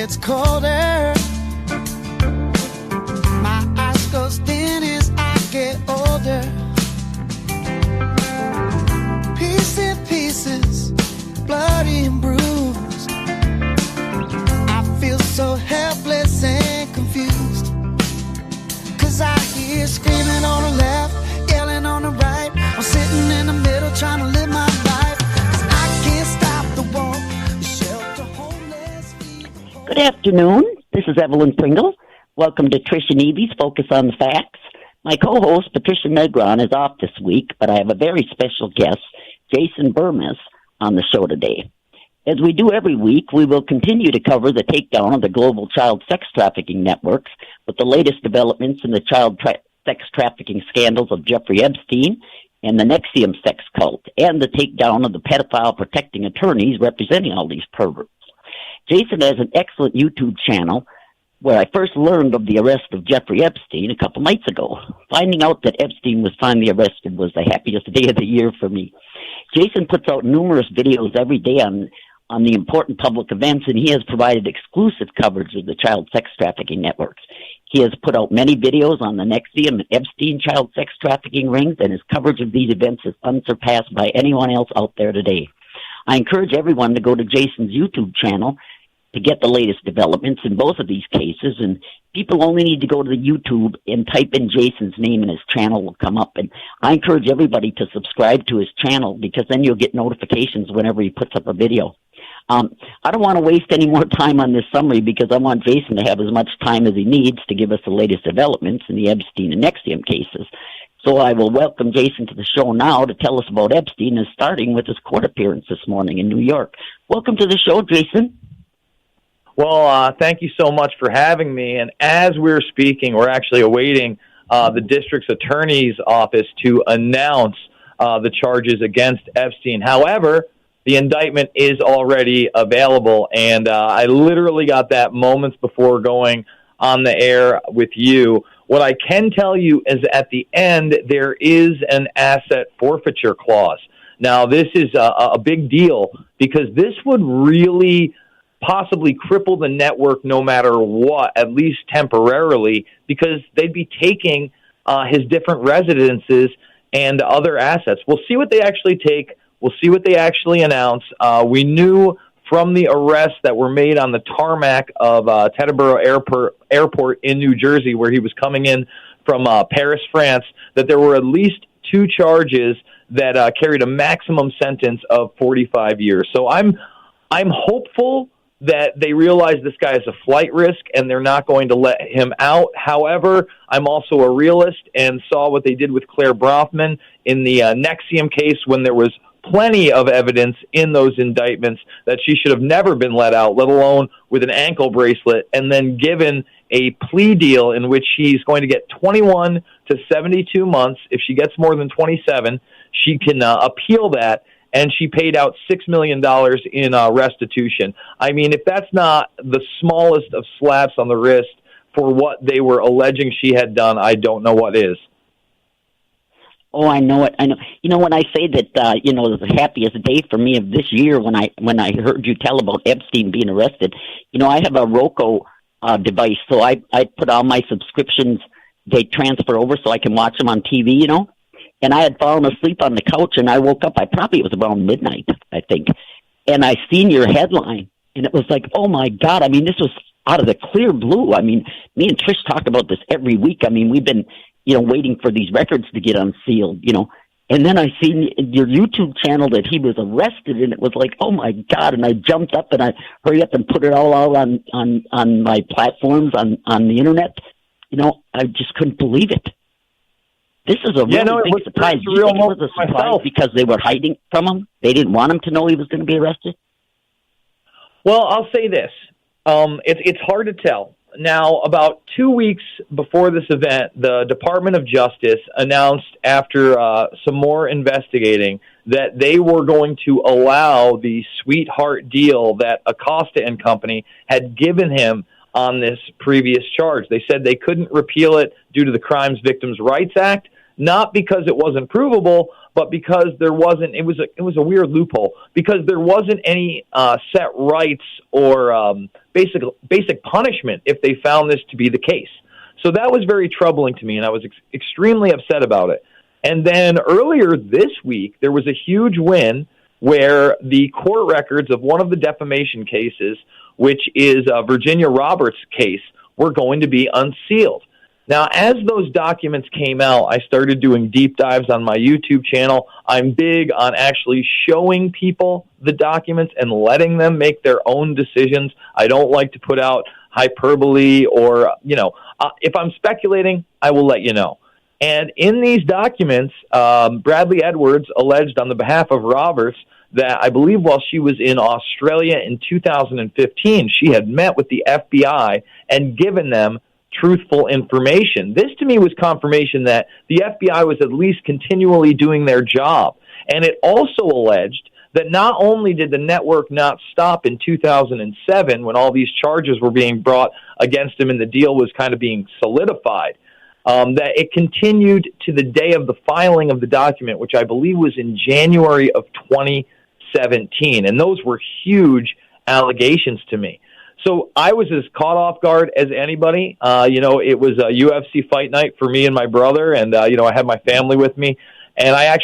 gets colder. My eyes go dim as I get older. Pieces, bloody and bruised. I feel so helpless and confused. 'Cause I hear screaming on the left, yelling on the right. I'm sitting in the middle trying to live my life. 'Cause I can't stop the war. Shelter homeless. Good afternoon. This is Evelyn Pringle. Welcome to Trish and Evie's Focus on the Facts. My co-host, Patricia Negron, is off this week, but I have a very special guest, Jason Bermas, on the show today. As we do every week, we will continue to cover the takedown of the global child sex trafficking networks with the latest developments in the child sex trafficking scandals of Jeffrey Epstein and the NXIVM sex cult, and the takedown of the pedophile protecting attorneys representing all these perverts. Jason has an excellent YouTube channel where I first learned of the arrest of Jeffrey Epstein a couple nights ago. Finding out that Epstein was finally arrested was the happiest day of the year for me. Jason puts out numerous videos every day on the important public events, and he has provided exclusive coverage of the child sex trafficking networks. He has put out many videos on the NXIVM and Epstein child sex trafficking rings, and his coverage of these events is unsurpassed by anyone else out there today. I encourage everyone to go to Jason's YouTube channel to get the latest developments in both of these cases, and people only need to go to the YouTube and type in Jason's name and his channel will come up. And I encourage everybody to subscribe to his channel because then you'll get notifications whenever he puts up a video. I don't want to waste any more time on this summary because I want Jason to have as much time as he needs to give us the latest developments in the Epstein and NXIVM cases. So I will welcome Jason to the show now to tell us about Epstein, and starting with his court appearance this morning in New York. Welcome to the show, Jason. Well, thank you so much for having me. And as we're speaking, we're actually awaiting the district's attorney's office to announce the charges against Epstein. However, the indictment is already available, and I literally got that moments before going on the air with you. What I can tell you is at the end, there is an asset forfeiture clause. Now, this is a big deal because this would really possibly cripple the network no matter what, at least temporarily, because they'd be taking his different residences and other assets. We'll see what they actually take. We'll see what they actually announce. We knew from the arrests that were made on the tarmac of Teterboro Airport in New Jersey, where he was coming in from Paris, France, that there were at least 2 charges that carried a maximum sentence of 45 years. So I'm hopeful that they realize this guy is a flight risk and they're not going to let him out. However, I'm also a realist and saw what they did with Claire Bronfman in the NXIVM case when there was plenty of evidence in those indictments that she should have never been let out, let alone with an ankle bracelet, and then given a plea deal in which she's going to get 21 to 72 months. If she gets more than 27, she can appeal that. And she paid out $6 million in restitution. I mean, if that's not the smallest of slaps on the wrist for what they were alleging she had done, I don't know what is. Oh, I know it. I know. You know, when I say that, it was the happiest day for me of this year when I heard you tell about Epstein being arrested. I have a Roku device, so I put all my subscriptions, they transfer over so I can watch them on TV, And I had fallen asleep on the couch, and I woke up. It was around midnight, I think. And I seen your headline, and it was like, oh, my God. I mean, this was out of the clear blue. I mean, me and Trish talk about this every week. I mean, we've been, waiting for these records to get unsealed, And then I seen your YouTube channel that he was arrested, and it was like, oh, my God. And I jumped up, and I hurry up and put it all out on my platforms, on the Internet. I just couldn't believe it. This is a really big surprise. Do you think it was a surprise because they were hiding from him? They didn't want him to know he was going to be arrested? Well, I'll say this. It's hard to tell. Now, about 2 weeks before this event, the Department of Justice announced after some more investigating that they were going to allow the sweetheart deal that Acosta and company had given him on this previous charge. They said they couldn't repeal it due to the Crimes Victims' Rights Act. not because it wasn't provable, but because there wasn't. It was a weird loophole because there wasn't any set rights or basic punishment if they found this to be the case. So that was very troubling to me, and I was extremely upset about it. And then earlier this week, there was a huge win where the court records of one of the defamation cases, which is Virginia Roberts' case, were going to be unsealed. Now, as those documents came out, I started doing deep dives on my YouTube channel. I'm big on actually showing people the documents and letting them make their own decisions. I don't like to put out hyperbole or, if I'm speculating, I will let you know. And in these documents, Bradley Edwards alleged on the behalf of Roberts that I believe while she was in Australia in 2015, she had met with the FBI and given them truthful information. This to me was confirmation that the FBI was at least continually doing their job. And it also alleged that not only did the network not stop in 2007 when all these charges were being brought against him and the deal was kind of being solidified, that it continued to the day of the filing of the document, which I believe was in January of 2017. And those were huge allegations to me. So I was as caught off guard as anybody. It was a UFC fight night for me and my brother, and, I had my family with me. And I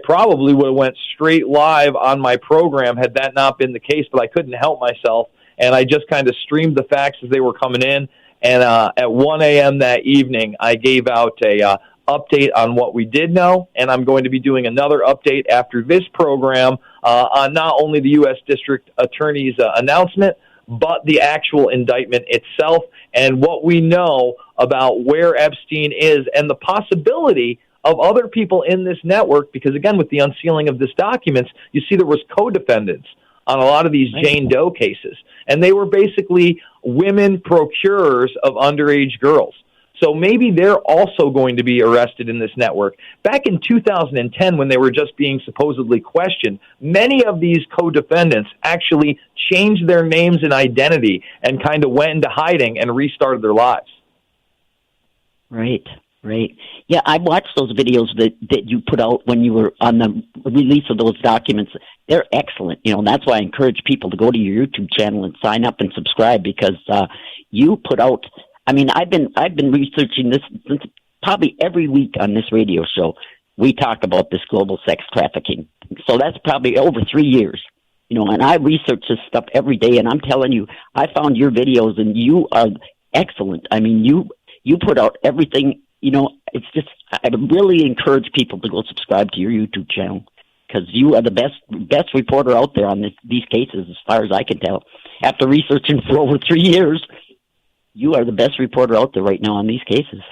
probably would have went straight live on my program had that not been the case, but I couldn't help myself. And I just kind of streamed the facts as they were coming in. And at 1 a.m. that evening, I gave out a update on what we did know, and I'm going to be doing another update after this program on not only the U.S. District Attorney's announcement, but the actual indictment itself and what we know about where Epstein is and the possibility of other people in this network, because, again, with the unsealing of this documents, you see there was co-defendants on a lot of these Jane Doe cases, and they were basically women procurers of underage girls. So maybe they're also going to be arrested in this network. Back in 2010, when they were just being supposedly questioned, many of these co-defendants actually changed their names and identity and kind of went into hiding and restarted their lives. Right. Yeah, I watched those videos that you put out when you were on the release of those documents. They're excellent. That's why I encourage people to go to your YouTube channel and sign up and subscribe, because you put out. I mean, I've been researching this since probably every week on this radio show. We talk about this global sex trafficking. So that's probably over 3 years, and I research this stuff every day. And I'm telling you, I found your videos and you are excellent. I mean, you put out everything, it's just, I really encourage people to go subscribe to your YouTube channel, because you are the best reporter out there on these cases, as far as I can tell. After researching for over 3 years, you are the best reporter out there right now on these cases.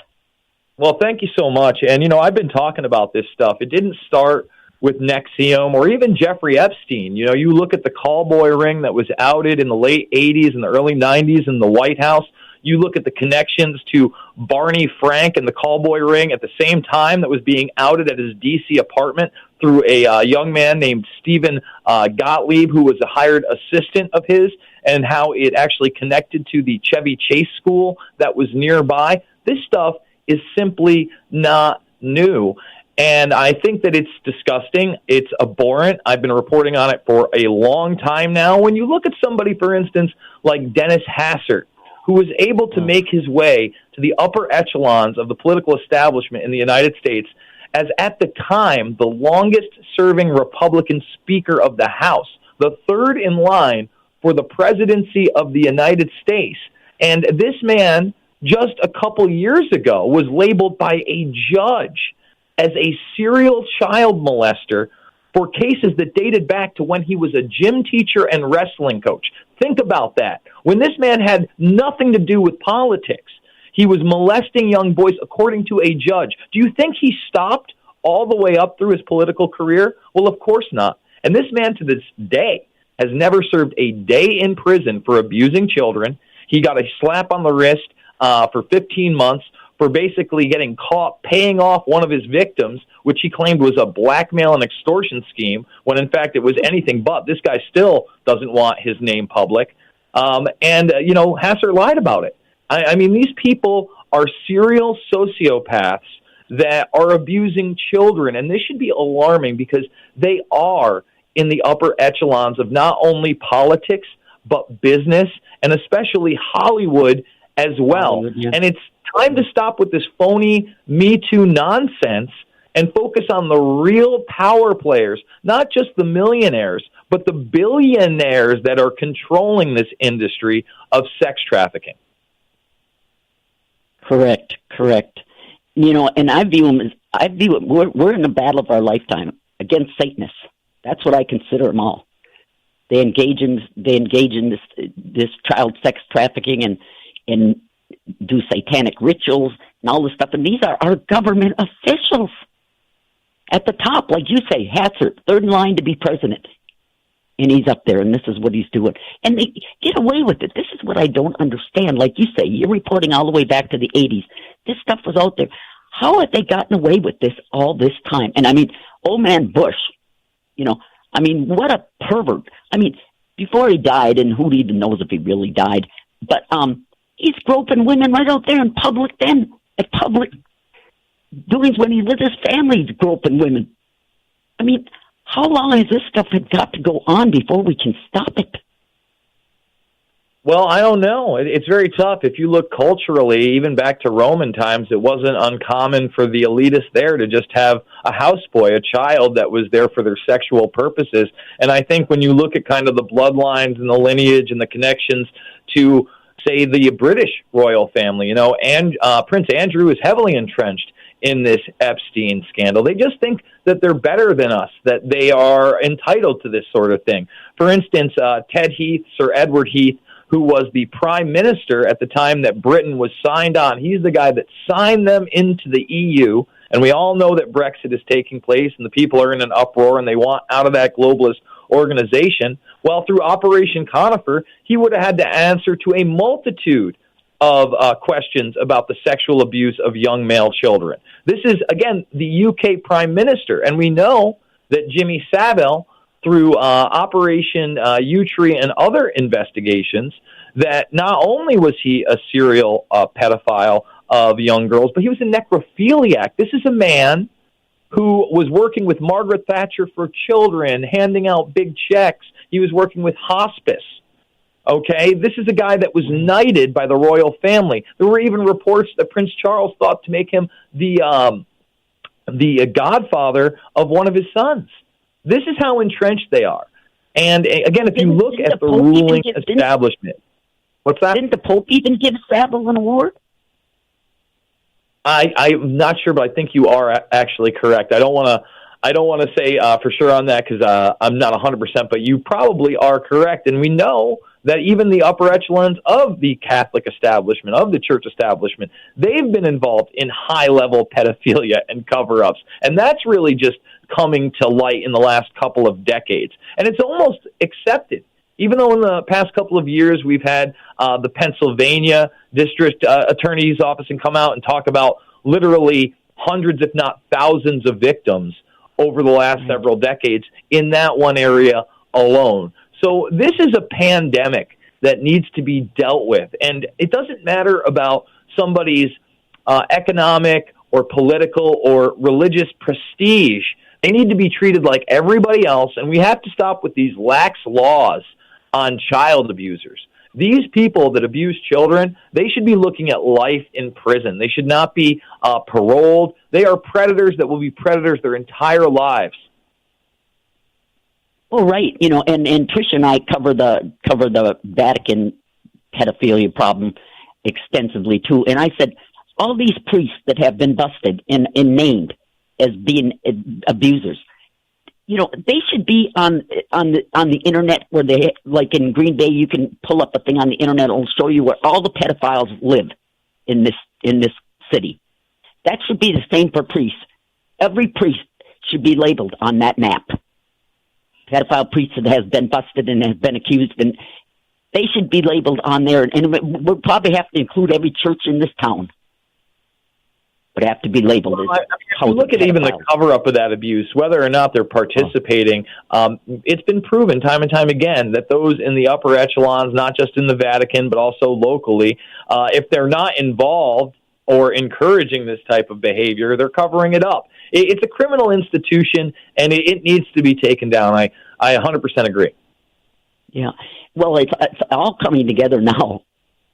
Well, thank you so much. And, I've been talking about this stuff. It didn't start with NXIVM or even Jeffrey Epstein. You look at the callboy ring that was outed in the late 80s and the early 90s in the White House. You look at the connections to Barney Frank and the callboy ring at the same time that was being outed at his D.C. apartment through a young man named Stephen Gottlieb, who was a hired assistant of his, and how it actually connected to the Chevy Chase school that was nearby. This stuff is simply not new. And I think that it's disgusting. It's abhorrent. I've been reporting on it for a long time now. When you look at somebody, for instance, like Dennis Hassert, who was able to make his way to the upper echelons of the political establishment in the United States as, at the time, the longest-serving Republican Speaker of the House, the third in line for the presidency of the United States. And this man, just a couple years ago, was labeled by a judge as a serial child molester for cases that dated back to when he was a gym teacher and wrestling coach. Think about that. When this man had nothing to do with politics, he was molesting young boys according to a judge. Do you think he stopped all the way up through his political career? Well, of course not. And this man to this day has never served a day in prison for abusing children. He got a slap on the wrist for 15 months for basically getting caught paying off one of his victims, which he claimed was a blackmail and extortion scheme, when in fact it was anything but. This guy still doesn't want his name public. Hassert lied about it. I mean, these people are serial sociopaths that are abusing children. And this should be alarming because they are in the upper echelons of not only politics, but business, and especially Hollywood as well. Hollywood, yeah. And it's time to stop with this phony Me Too nonsense and focus on the real power players, not just the millionaires, but the billionaires that are controlling this industry of sex trafficking. Correct. And I view it, we're in the battle of our lifetime against Satanists. That's what I consider them all. They engage in this child sex trafficking and do satanic rituals and all this stuff. And these are our government officials at the top, like you say, Hatzert, third in line to be president. And he's up there, and this is what he's doing. And they get away with it. This is what I don't understand. Like you say, you're reporting all the way back to the 80s. This stuff was out there. How have they gotten away with this all this time? And, I mean, old man Bush, what a pervert. I mean, before he died, and who even knows if he really died, but he's groping women right out there in public then, at public doings when he's with his family, he's groping women. I mean, how long has this stuff got to go on before we can stop it? Well, I don't know. It's very tough. If you look culturally, even back to Roman times, it wasn't uncommon for the elitists there to just have a houseboy, a child that was there for their sexual purposes. And I think when you look at kind of the bloodlines and the lineage and the connections to, say, the British royal family, and Prince Andrew is heavily entrenched in this Epstein scandal. They just think that they're better than us, that they are entitled to this sort of thing. For instance, Ted Heath, Sir Edward Heath, who was the prime minister at the time that Britain was signed on, he's the guy that signed them into the EU. And we all know that Brexit is taking place and the people are in an uproar and they want out of that globalist organization. Well, through Operation Conifer, he would have had to answer to a multitude of questions about the sexual abuse of young male children. This is, again, the UK Prime Minister, and we know that Jimmy Savile, through Operation U-Tree and other investigations, that not only was he a serial pedophile of young girls, but he was a necrophiliac. This is a man who was working with Margaret Thatcher for children, handing out big checks. He was working with hospice. Okay, this is a guy that was knighted by the royal family. There were even reports that Prince Charles thought to make him the godfather of one of his sons. This is how entrenched they are. And again, if you look at the ruling establishment, what's that? Didn't the Pope even give Savile an award? I'm not sure, but I think you are actually correct. I don't want to say for sure on that because I'm not 100%, but you probably are correct. And we know that even the upper echelons of the Catholic establishment, of the church establishment, they've been involved in high-level pedophilia and cover-ups. And that's really just coming to light in the last couple of decades. And it's almost accepted. Even though in the past couple of years we've had the Pennsylvania District Attorney's Office and come out and talk about literally hundreds, if not thousands of victims over the last several decades in that one area alone. So this is a pandemic that needs to be dealt with. And it doesn't matter about somebody's economic or political or religious prestige. They need to be treated like everybody else. And we have to stop with these lax laws on child abusers. These people that abuse children, they should be looking at life in prison. They should not be paroled. They are predators that will be predators their entire lives. Well, right, and Trish and I cover the Vatican pedophilia problem extensively too. And I said all these priests that have been busted and named as being abusers, they should be on the internet where they, like in Green Bay, you can pull up a thing on the internet. It'll show you where all the pedophiles live in this city. That should be the same for priests. Every priest should be labeled on that map. Pedophile priest that has been busted and has been accused, and they should be labeled on there. And we'll probably have to include every church in this town. Would have to be labeled. Well, if you look at even the cover-up of that abuse, whether or not they're participating, it's been proven time and time again that those in the upper echelons, not just in the Vatican, but also locally, if they're not involved, or encouraging this type of behavior. They're covering it up. It's a criminal institution, and it needs to be taken down. I 100% agree. Yeah. Well, it's all coming together now,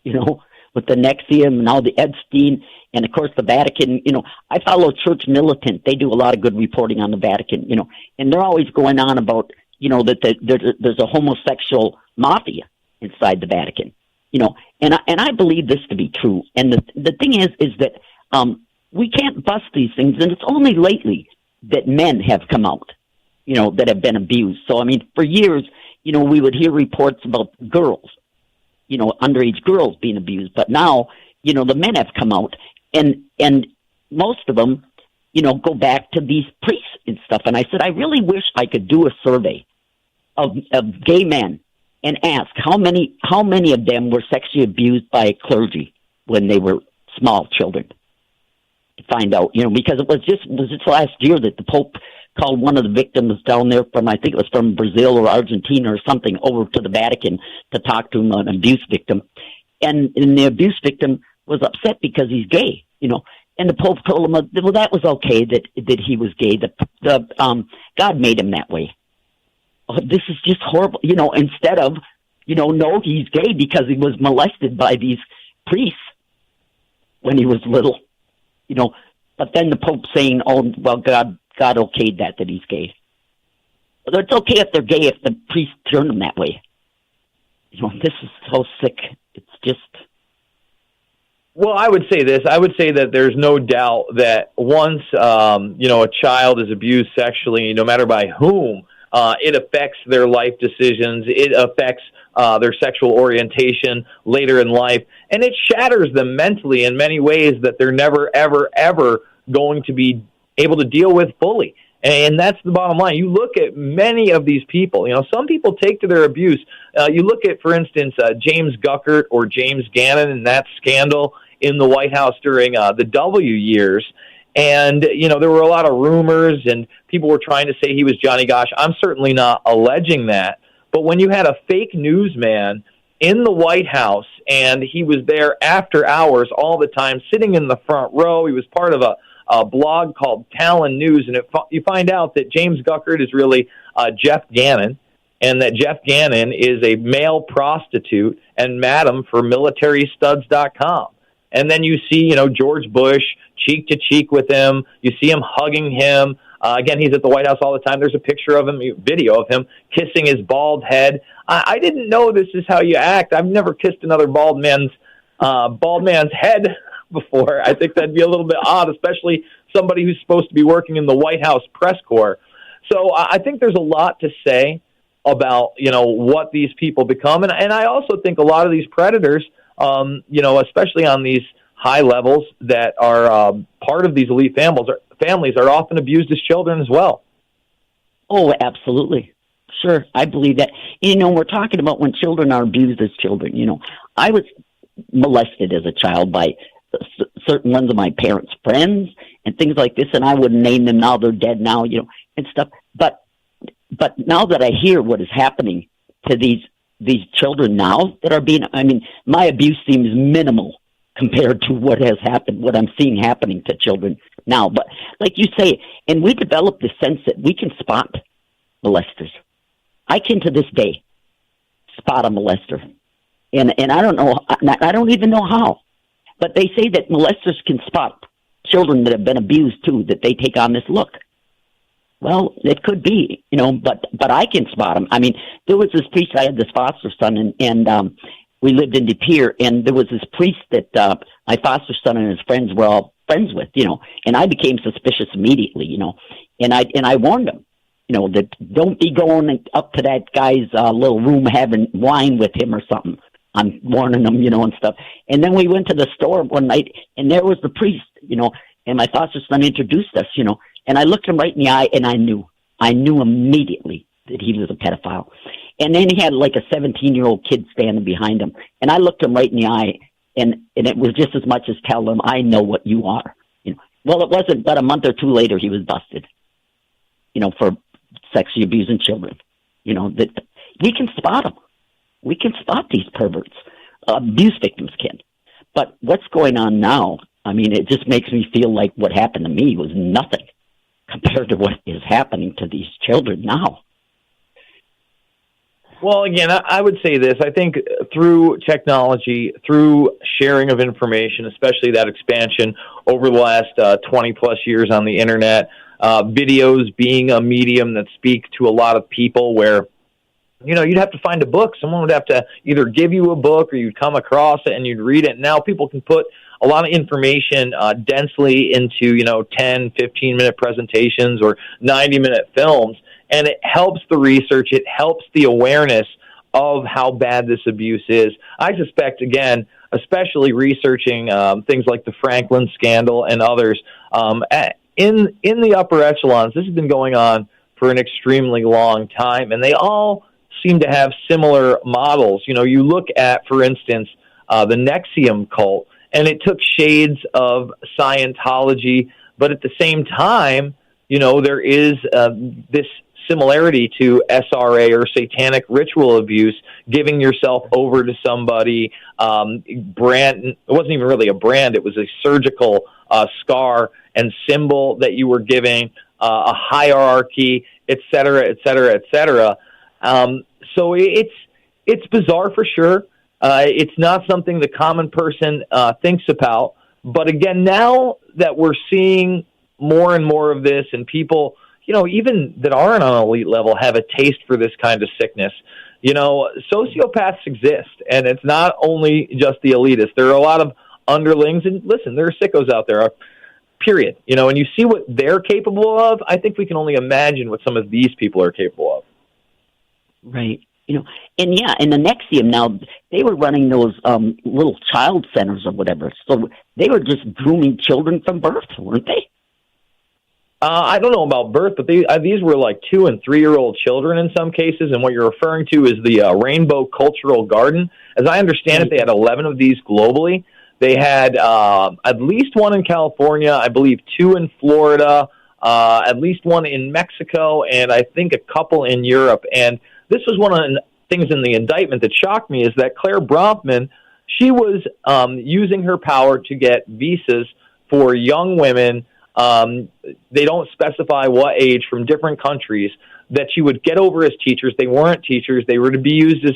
with the NXIVM, now the Epstein, and of course the Vatican. I follow Church Militant. They do a lot of good reporting on the Vatican, and they're always going on about, that there's a homosexual mafia inside the Vatican, and I believe this to be true. And the thing is that we can't bust these things, and it's only lately that men have come out, that have been abused. So, I mean, for years, we would hear reports about girls, underage girls being abused. But now, the men have come out, and most of them, go back to these priests and stuff. And I said, I really wish I could do a survey of gay men and ask how many of them were sexually abused by clergy when they were small children. To find out, because it was just last year that the Pope called one of the victims down there from, I think it was from Brazil or Argentina or something, over to the Vatican to talk to him, an abuse victim. And the abuse victim was upset because he's gay, and the Pope told him, well, that was okay that he was gay. God made him that way. Oh, this is just horrible, instead of, no, he's gay because he was molested by these priests when he was little, but then the Pope saying, oh, well, God okayed that he's gay. Well, it's okay if they're gay if the priest turned them that way. This is so sick. It's just... Well, I would say this. I would say that there's no doubt that once, a child is abused sexually, no matter by whom, it affects their life decisions. It affects their sexual orientation later in life. And it shatters them mentally in many ways that they're never, ever, ever going to be able to deal with fully. And that's the bottom line. You look at many of these people, some people take to their abuse. You look at, for instance, James Guckert or James Gannon and that scandal in the White House during the W years. And, there were a lot of rumors and people were trying to say he was Johnny Gosh. I'm certainly not alleging that. But when you had a fake newsman in the White House and he was there after hours all the time, sitting in the front row, he was part of a blog called Talon News, and you find out that James Guckert is really Jeff Gannon, and that Jeff Gannon is a male prostitute and madam for militarystuds.com. And then you see, George Bush cheek to cheek with him. You see him hugging him. Again, he's at the White House all the time. There's a picture of him, video of him kissing his bald head. I didn't know this is how you act. I've never kissed another bald man's head before. I think that'd be a little bit odd, especially somebody who's supposed to be working in the White House press corps. So I think there's a lot to say about, what these people become. And I also think a lot of these predators, especially on these high levels that are part of these elite families are often abused as children as well. Oh, absolutely. Sure. I believe that. We're talking about when children are abused as children. I was molested as a child by certain ones of my parents' friends and things like this, and I wouldn't name them now. They're dead now, and stuff. But now that I hear what is happening to these children now that are my abuse seems minimal compared to what has happened, what I'm seeing happening to children now. But like you say, and we developed the sense that we can spot molesters. I can to this day spot a molester. And I don't know, I don't even know how. But they say that molesters can spot children that have been abused too, that they take on this look. Well, it could be, but I can spot them. I mean, there was this priest, I had this foster son, and we lived in De Pere, and there was this priest that my foster son and his friends were all friends with, and I became suspicious immediately, and I warned him, that don't be going up to that guy's little room having wine with him or something. I'm warning him, and stuff. And then we went to the store one night, and there was the priest, and my foster son introduced us, and I looked him right in the eye, and I knew immediately that he was a pedophile. And then he had like a 17-year-old kid standing behind him, and I looked him right in the eye, and it was just as much as tell him, I know what you are. Well, it wasn't, but a month or two later, he was busted, for sexually abusing children. That we can spot them. We can spot these perverts. Abuse victims can. But what's going on now I mean, it just makes me feel like what happened to me was nothing compared to what is happening to these children now. Well, again, I would say this. I think through technology, through sharing of information, especially that expansion over the last 20-plus years on the Internet, videos being a medium that speak to a lot of people where, you'd have to find a book. Someone would have to either give you a book or you'd come across it and you'd read it. Now people can put a lot of information densely into, 10, 15-minute presentations or 90-minute films. And it helps the research. It helps the awareness of how bad this abuse is. I suspect, again, especially researching things like the Franklin scandal and others, in the upper echelons, this has been going on for an extremely long time, and they all seem to have similar models. You look at, for instance, the NXIVM cult, and it took shades of Scientology, but at the same time, there is this similarity to SRA or satanic ritual abuse, giving yourself over to somebody. Brand, it wasn't even really a brand, it was a surgical scar and symbol that you were giving, a hierarchy, et cetera, et cetera, et cetera. So it's bizarre for sure. It's not something the common person thinks about. But again, now that we're seeing more and more of this, and people, even that aren't on an elite level have a taste for this kind of sickness. Sociopaths exist, and it's not only just the elitists. There are a lot of underlings, and listen, there are sickos out there, period. And you see what they're capable of. I think we can only imagine what some of these people are capable of. Right. And in the NXIVM now, they were running those little child centers or whatever. So they were just grooming children from birth, weren't they? I don't know about birth, but these were like 2- and 3-year-old children in some cases. And what you're referring to is the Rainbow Cultural Garden. As I understand it, they had 11 of these globally. They had at least one in California, I believe 2 in Florida, at least one in Mexico, and I think a couple in Europe. And this was one of the things in the indictment that shocked me, is that Claire Bronfman, she was using her power to get visas for young women. They don't specify what age, from different countries, that she would get over as teachers. They weren't teachers. They were to be used as,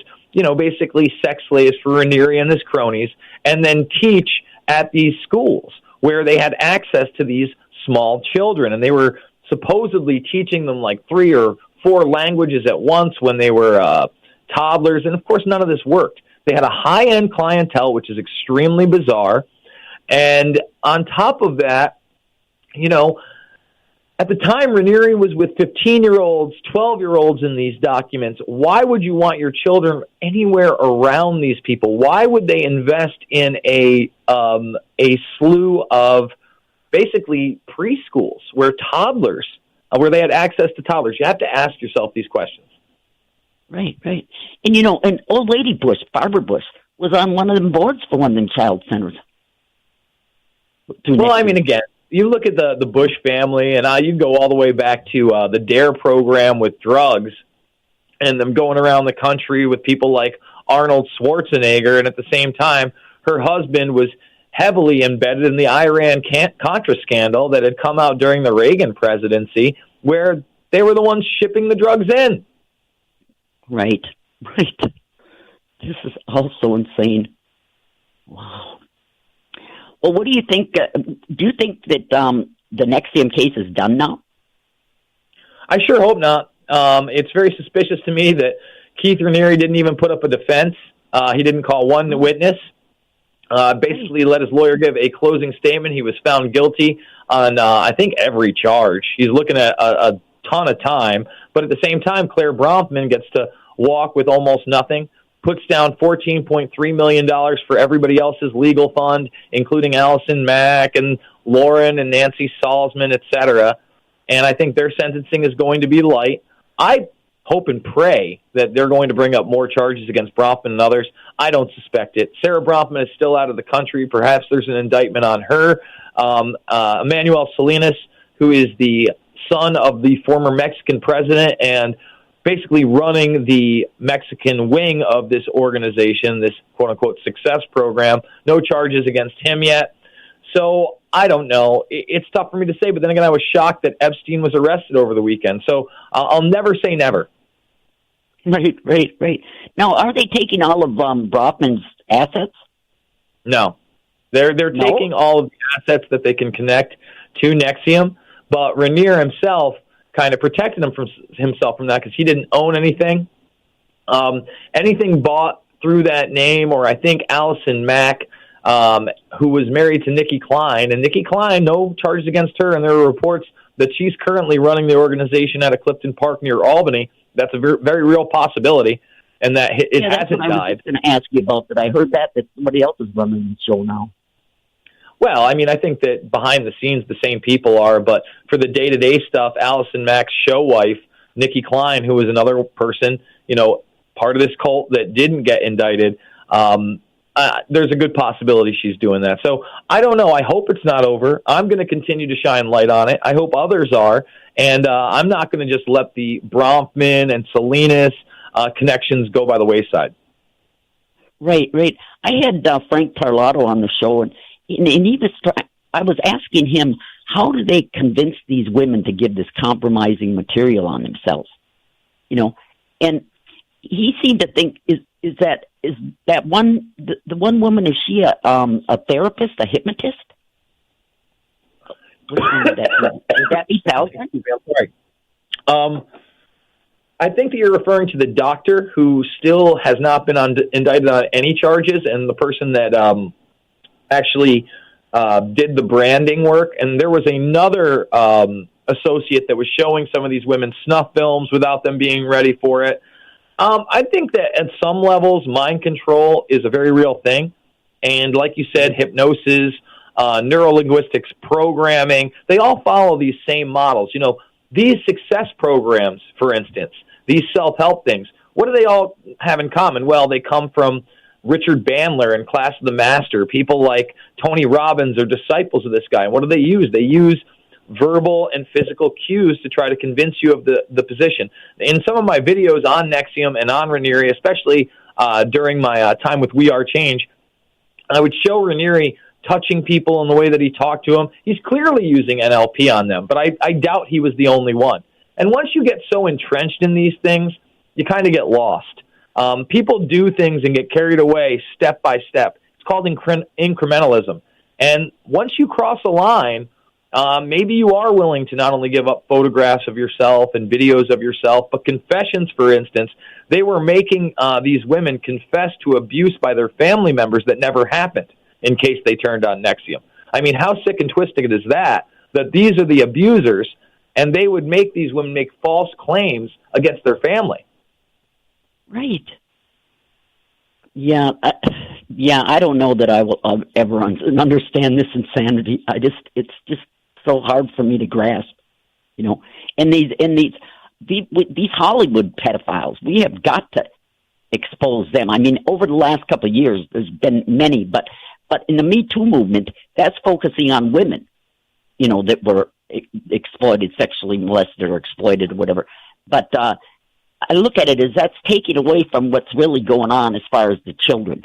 basically sex slaves for Raniere and his cronies, and then teach at these schools where they had access to these small children. And they were supposedly teaching them like 3 or 4 languages at once when they were toddlers. And of course, none of this worked. They had a high-end clientele, which is extremely bizarre. And on top of that, at the time, Raniere was with 15-year-olds, 12-year-olds in these documents. Why would you want your children anywhere around these people? Why would they invest in a slew of basically preschools where they had access to toddlers? You have to ask yourself these questions. Right. And, and old lady Bush, Barbara Bush, was on one of them boards for one of them child centers. Well, I mean, again, you look at the Bush family, and you go all the way back to the DARE program with drugs, and them going around the country with people like Arnold Schwarzenegger, and at the same time, her husband was heavily embedded in the Iran-Contra scandal that had come out during the Reagan presidency, where they were the ones shipping the drugs in. Right. This is also insane. Wow. Well, what do you think? Do you think that the NXIVM case is done now? I sure hope not. It's very suspicious to me that Keith Raniere didn't even put up a defense. He didn't call one witness. Basically let his lawyer give a closing statement. He was found guilty on, I think, every charge. He's looking at a ton of time. But at the same time, Claire Bronfman gets to walk with almost nothing, puts down $14.3 million for everybody else's legal fund, including Allison Mack and Lauren and Nancy Salzman, et cetera. And I think their sentencing is going to be light. I hope and pray that they're going to bring up more charges against Bronfman and others. I don't suspect it. Sarah Bronfman is still out of the country. Perhaps there's an indictment on her. Emmanuel Salinas, who is the son of the former Mexican president and basically running the Mexican wing of this organization, this quote-unquote success program. No charges against him yet. So I don't know. It's tough for me to say, but then again, I was shocked that Epstein was arrested over the weekend. So I'll never say never. Right. Now, are they taking all of Brofman's assets? No. They're taking all of the assets that they can connect to NXIVM, but Raniere himself kind of protected himself from that because he didn't own anything. Anything bought through that name, or I think Allison Mack, who was married to Nikki Klein, and Nikki Klein, no charges against her, and there are reports that she's currently running the organization out of Clifton Park near Albany. That's a very, very real possibility, and that it hasn't died. I was going to ask you about that. I heard that somebody else is running the show now. Well, I mean, I think that behind the scenes, the same people are, but for the day-to-day stuff, Allison Mack's show wife, Nikki Klein, who was another person, part of this cult that didn't get indicted, there's a good possibility she's doing that. So I don't know. I hope it's not over. I'm going to continue to shine light on it. I hope others are. And I'm not going to just let the Bronfman and Salinas connections go by the wayside. Right. I had Frank Parlato on the show, and he was. I was asking him, how do they convince these women to give this compromising material on themselves? And he seemed to think is that one the one woman, is she a therapist, a hypnotist? Would that be Falcon? Sorry. I think that you're referring to the doctor who still has not been indicted on any charges, and the person that actually did the branding work. And there was another associate that was showing some of these women snuff films without them being ready for it. I think that at some levels, mind control is a very real thing. And like you said, hypnosis, neurolinguistics programming, they all follow these same models. These success programs, for instance, these self-help things, what do they all have in common? Well, they come from Richard Bandler and Class of the Master. People like Tony Robbins are disciples of this guy. And what do they use? They use verbal and physical cues to try to convince you of the position. In some of my videos on NXIVM and on Raniere, especially during my time with We Are Change, I would show Raniere touching people in the way that he talked to them. He's clearly using NLP on them, but I doubt he was the only one. And once you get so entrenched in these things, you kind of get lost. People do things and get carried away step by step. It's called incrementalism. And once you cross a line, maybe you are willing to not only give up photographs of yourself and videos of yourself, but confessions, for instance. They were making these women confess to abuse by their family members that never happened in case they turned on NXIVM. I mean, how sick and twisted is that these are the abusers, and they would make these women make false claims against their family. Right. Yeah, I don't know that I will ever understand this insanity. It's just so hard for me to grasp, And these Hollywood pedophiles, we have got to expose them. I mean, over the last couple of years, there's been many, but in the Me Too movement, that's focusing on women, that were exploited, sexually molested or exploited or whatever. But I look at it as that's taking away from what's really going on as far as the children.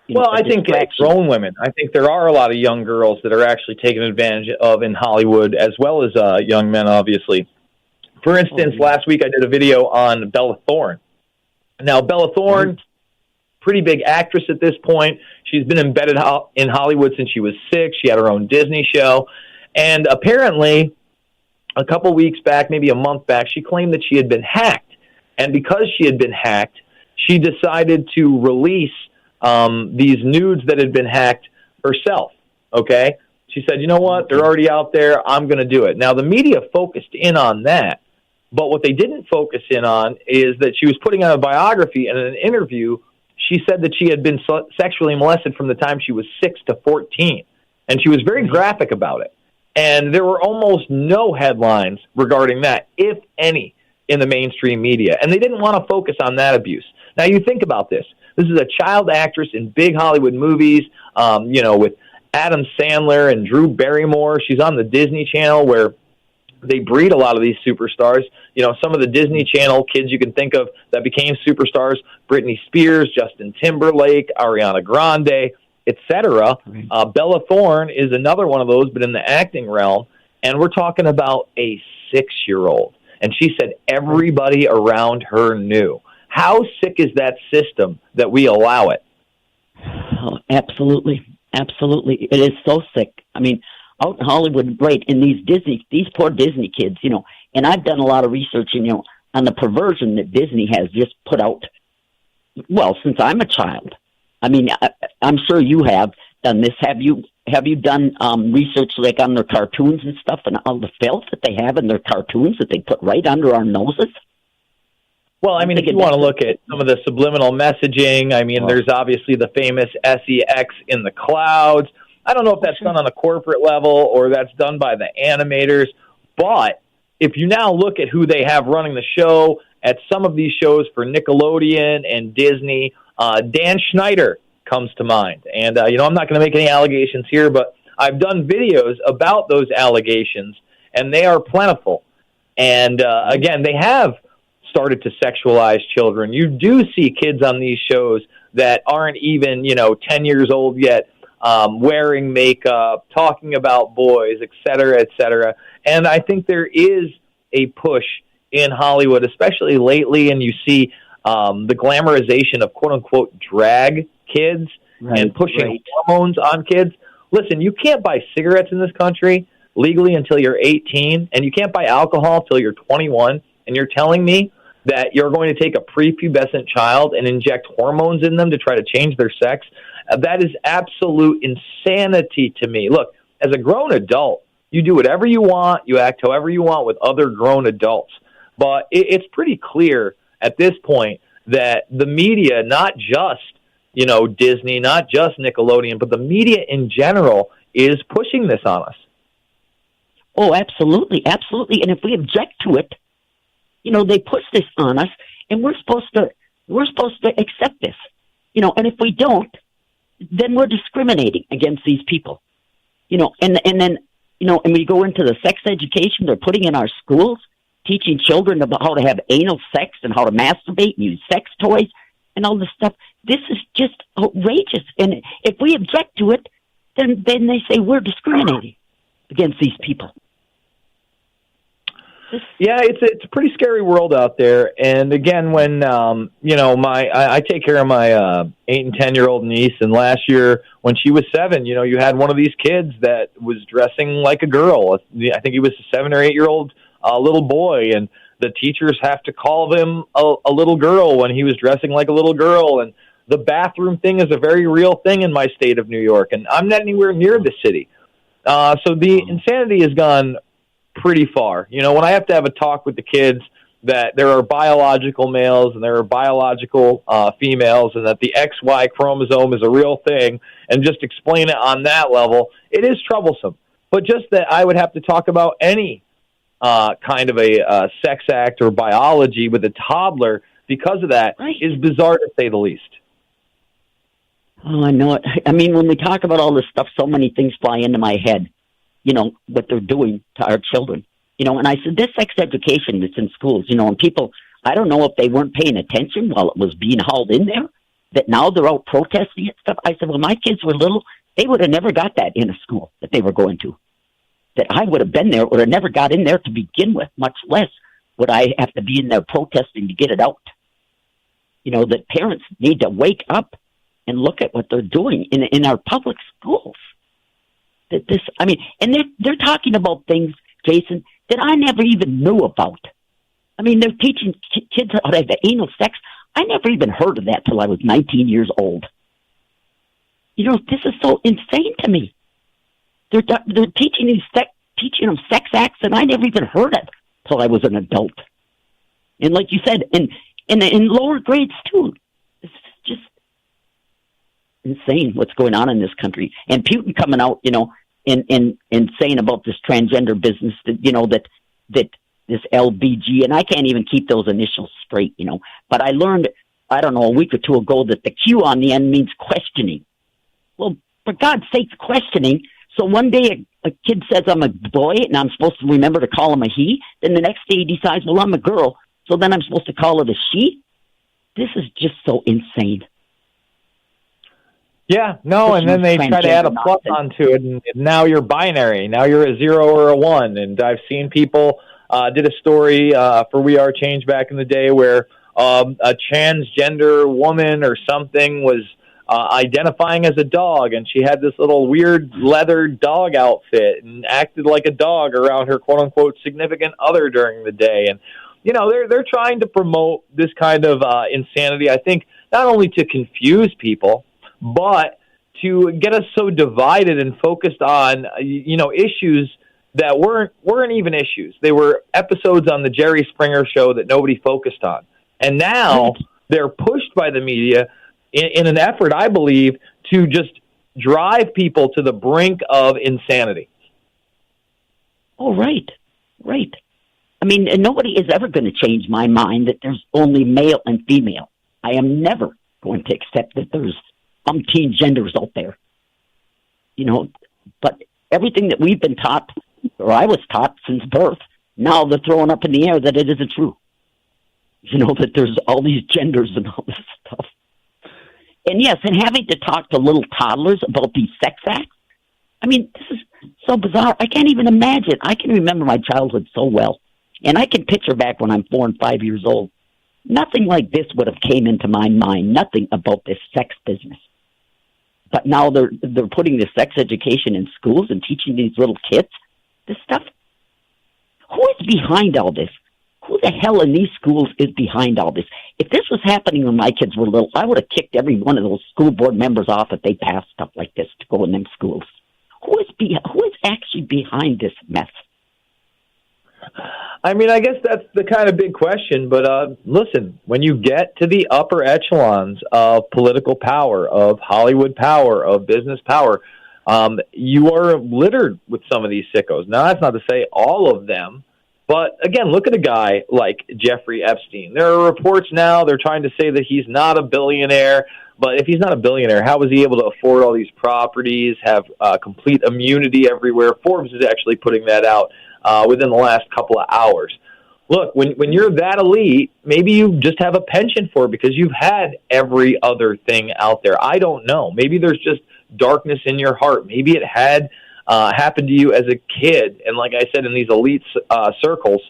Well, I think it's grown women. I think there are a lot of young girls that are actually taken advantage of in Hollywood, as well as young men, obviously. For instance, last week I did a video on Bella Thorne. Now, Bella Thorne, pretty big actress at this point. She's been embedded in Hollywood since she was 6. She had her own Disney show. And apparently, a couple weeks back, maybe a month back, she claimed that she had been hacked. And because she had been hacked, she decided to release these nudes that had been hacked herself, okay? She said, you know what, they're already out there, I'm going to do it. Now, the media focused in on that, but what they didn't focus in on is that she was putting out a biography, and in an interview, she said that she had been sexually molested from the time she was 6 to 14, and she was very graphic about it. And there were almost no headlines regarding that, if any, in the mainstream media, and they didn't want to focus on that abuse. Now, you think about this. This is a child actress in big Hollywood movies, with Adam Sandler and Drew Barrymore. She's on the Disney Channel where they breed a lot of these superstars. Some of the Disney Channel kids you can think of that became superstars, Britney Spears, Justin Timberlake, Ariana Grande. etc. Right. Bella Thorne is another one of those, but in the acting realm. And we're talking about a 6-year-old. And she said everybody around her knew. How sick is that system that we allow it? Oh, absolutely. Absolutely. It is so sick. I mean, out in Hollywood, right, and these poor Disney kids, and I've done a lot of research, on the perversion that Disney has just put out, well, since I'm a child. I mean, I'm sure you have done this. Have you done research like on their cartoons and stuff and all the filth that they have in their cartoons that they put right under our noses? Well, I mean, if you want to look at some of the subliminal messaging, I mean, there's obviously the famous SEX in the clouds. I don't know if that's done on a corporate level or that's done by the animators, but if you now look at who they have running the show at some of these shows for Nickelodeon and Disney, Dan Schneider comes to mind. And, I'm not going to make any allegations here, but I've done videos about those allegations, and they are plentiful. And, again, they have started to sexualize children. You do see kids on these shows that aren't even, 10 years old yet, wearing makeup, talking about boys, et cetera, et cetera. And I think there is a push in Hollywood, especially lately, and you see the glamorization of quote-unquote drag kids and pushing hormones on kids. Listen, you can't buy cigarettes in this country legally until you're 18, and you can't buy alcohol until you're 21, and you're telling me that you're going to take a prepubescent child and inject hormones in them to try to change their sex? That is absolute insanity to me. Look, as a grown adult, you do whatever you want, you act however you want with other grown adults. But it's pretty clear at this point that the media, not just, Disney, not just Nickelodeon, but the media in general is pushing this on us. Oh, absolutely, absolutely. And if we object to it, they push this on us, and we're supposed to accept this, and if we don't, then we're discriminating against these people, and then, and we go into the sex education they're putting in our schools, teaching children about how to have anal sex and how to masturbate and use sex toys and all this stuff. This is just outrageous. And if we object to it, then they say we're discriminating against these people. Yeah, it's a pretty scary world out there. And again, when I take care of my 8 and 10-year-old niece, and last year when she was 7, you had one of these kids that was dressing like a girl. I think he was a 7 or 8-year-old little boy, and the teachers have to call him a little girl when he was dressing like a little girl. And the bathroom thing is a very real thing in my state of New York, and I'm not anywhere near the city. So the insanity has gone pretty far. When I have to have a talk with the kids that there are biological males and there are biological females, and that the XY chromosome is a real thing, and just explain it on that level, it is troublesome. But just that I would have to talk about any kind of a sex act or biology with a toddler because of that is bizarre, to say the least. Oh, I know it. I mean, when we talk about all this stuff, so many things fly into my head, what they're doing to our children. And I said, this sex education that's in schools, and people, I don't know if they weren't paying attention while it was being hauled in there, that now they're out protesting and stuff. I said, well, my kids were little, they would have never got that in a school that they were going to. That I would have been there, would have never got in there to begin with, much less would I have to be in there protesting to get it out. That parents need to wake up and look at what they're doing in our public schools. That this, I mean, and they're talking about things, Jason, that I never even knew about. I mean, they're teaching kids how to have anal sex. I never even heard of that till I was 19 years old. This is so insane to me. They're teaching them sex acts, and I never even heard it till I was an adult. And like you said, in lower grades too. It's just insane what's going on in this country. And Putin coming out, and saying about this transgender business that this LBG, and I can't even keep those initials straight, But I learned, I don't know, a week or two ago that the Q on the end means questioning. Well, for God's sakes, questioning. So one day a kid says I'm a boy and I'm supposed to remember to call him a he. Then the next day he decides, well, I'm a girl. So then I'm supposed to call it a she. This is just so insane. Yeah, no, and then they try to add a plus onto it, and now you're binary. Now you're a 0 or a 1. And I've seen people did a story for We Are Change back in the day where a transgender woman or something was identifying as a dog, and she had this little weird leather dog outfit and acted like a dog around her quote-unquote significant other during the day. And, they're trying to promote this kind of insanity, I think, not only to confuse people, but to get us so divided and focused on, issues that weren't even issues. They were episodes on the Jerry Springer show that nobody focused on. And now they're pushed by the media in an effort, I believe, to just drive people to the brink of insanity. Oh, right. I mean, nobody is ever going to change my mind that there's only male and female. I am never going to accept that there's umpteen genders out there. But everything that we've been taught, or I was taught since birth, now they're throwing up in the air that it isn't true. That there's all these genders and all this stuff. And yes, and having to talk to little toddlers about these sex acts, I mean, this is so bizarre. I can't even imagine. I can remember my childhood so well. And I can picture back when I'm 4 and 5 years old. Nothing like this would have came into my mind. Nothing about this sex business. But now they're putting this sex education in schools and teaching these little kids this stuff. Who is behind all this? Who the hell in these schools is behind all this? If this was happening when my kids were little, I would have kicked every one of those school board members off if they passed stuff like this to go in them schools. Who is actually behind this mess? I mean, I guess that's the kind of big question. But listen, when you get to the upper echelons of political power, of Hollywood power, of business power, you are littered with some of these sickos. Now, that's not to say all of them. But again, look at a guy like Jeffrey Epstein. There are reports now, they're trying to say that he's not a billionaire. But if he's not a billionaire, how was he able to afford all these properties, have complete immunity everywhere? Forbes is actually putting that out within the last couple of hours. Look, when you're that elite, maybe you just have a penchant for it because you've had every other thing out there. I don't know. Maybe there's just darkness in your heart. Maybe it had happened to you as a kid, and like I said, in these elite circles,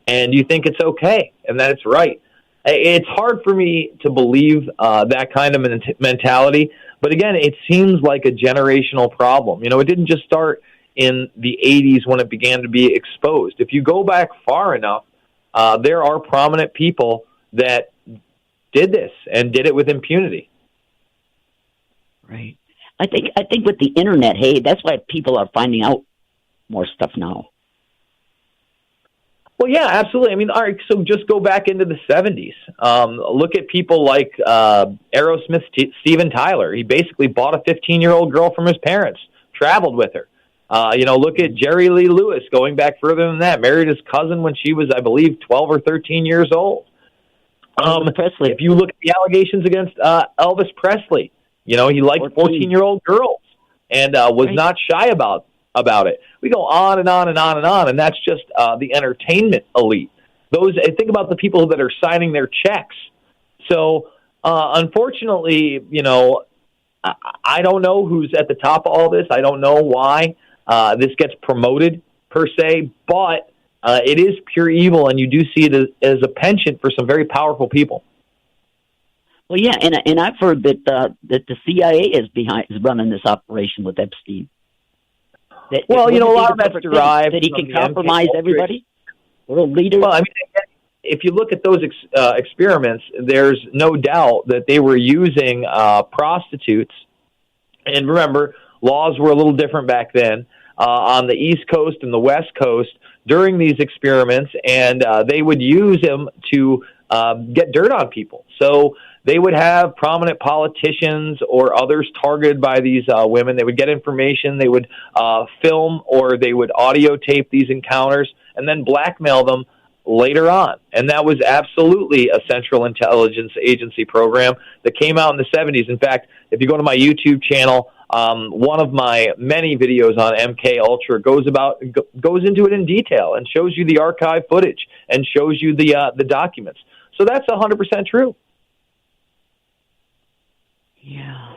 and you think it's okay and that it's right. It's hard for me to believe that kind of mentality, but again, it seems like a generational problem. It didn't just start in the 80s when it began to be exposed. If you go back far enough, there are prominent people that did this and did it with impunity. Right. I think with the internet, hey, that's why people are finding out more stuff now. Well, yeah, absolutely. I mean, all right, so just go back into the 70s. Look at people like Aerosmith's Steven Tyler. He basically bought a 15-year-old girl from his parents, traveled with her. Look at Jerry Lee Lewis, going back further than that, married his cousin when she was, I believe, 12 or 13 years old. Presley. If you look at the allegations against Elvis Presley, he liked 14-year-old girls and was not shy about it. We go on and on and on and on, and that's just the entertainment elite. Think about the people that are signing their checks. So, unfortunately, I don't know who's at the top of all this. I don't know why this gets promoted per se, but it is pure evil, and you do see it as a penchant for some very powerful people. Well, yeah, and I've heard that the CIA is running this operation with Epstein. A lot of that's derived that he can compromise everybody. World leader. Well, I mean, if you look at those experiments, there's no doubt that they were using prostitutes. And remember, laws were a little different back then on the East Coast and the West Coast during these experiments, and they would use them to get dirt on people. So they would have prominent politicians or others targeted by these women. They would get information. They would film or they would audio tape these encounters and then blackmail them later on. And that was absolutely a Central Intelligence Agency program that came out in the 70s. In fact, if you go to my YouTube channel, one of my many videos on MK Ultra goes into it in detail and shows you the archive footage and shows you the documents. So that's 100% true. Yeah.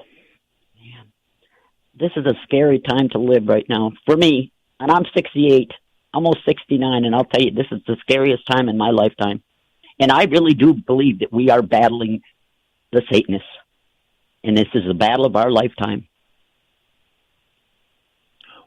This is a scary time to live right now for me. And I'm 68, almost 69, and I'll tell you, this is the scariest time in my lifetime. And I really do believe that we are battling the Satanists. And this is a battle of our lifetime.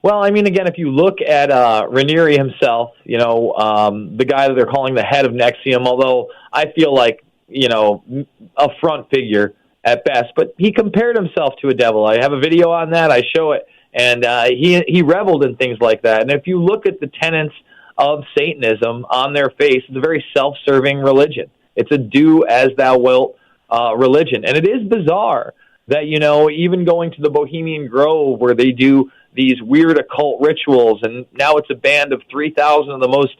Well, I mean, again, if you look at Raniere himself, the guy that they're calling the head of NXIVM, although I feel like, a front figure at best, but he compared himself to a devil. I have a video on that. I show it. And he reveled in things like that. And if you look at the tenets of Satanism on their face, it's a very self-serving religion. It's a do as thou wilt religion. And it is bizarre that, even going to the Bohemian Grove where they do these weird occult rituals, and now it's a band of 3,000 of the most